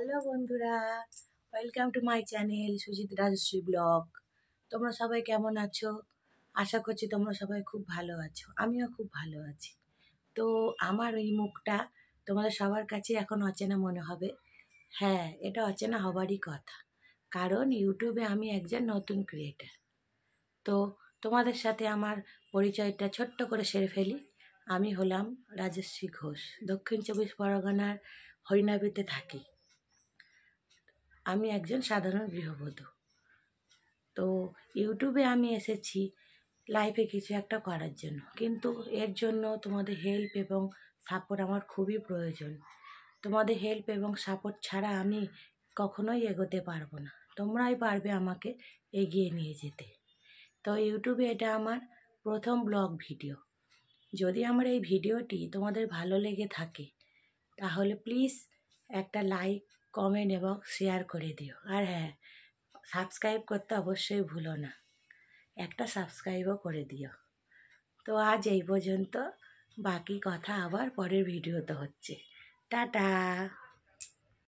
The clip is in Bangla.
হ্যালো বন্ধুরা, welcome to my channel Sujit Rajashree blog. তোমরা সবাই কেমন আছো? আশা করছি তোমরা সবাই খুব ভালো আছো, আমিও খুব ভালো আছি। তো আমার ওই মুখটা তোমাদের সবার কাছে এখন অচেনা মনে হবে। হ্যাঁ, এটা অচেনা হবারই কথা, কারণ ইউটিউবে আমি একজন নতুন ক্রিয়েটার। তো তোমাদের সাথে আমার পরিচয়টা ছোট্ট করে সেরে ফেলি। আমি হলাম রাজশ্রী ঘোষ, দক্ষিণ চব্বিশ পরগনার হরিণাবিতে থাকি। আমি একজন সাধারণ গৃহবধূ। তো ইউটিউবে আমি এসেছি লাইফে কিছু একটা করার জন্য, কিন্তু এর জন্য তোমাদের হেল্প এবং সাপোর্ট আমার খুবই প্রয়োজন। তোমাদের হেল্প এবং সাপোর্ট ছাড়া আমি কখনোই এগোতে পারবো না। তোমরাই পারবে আমাকে এগিয়ে নিয়ে যেতে। তো ইউটিউবে এটা আমার প্রথম ব্লগ ভিডিও। যদি আমার এই ভিডিওটি তোমাদের ভালো লেগে থাকে তাহলে প্লিজ একটা লাইক, কমেন্ট এবং শেয়ার করে দিও। আর হ্যাঁ, সাবস্ক্রাইব করতে অবশ্যই ভুলো না, একটা সাবস্ক্রাইবও করে দিও। তো আজ এই পর্যন্ত, বাকি কথা আবার পরের ভিডিওতে হচ্ছে। টাটা।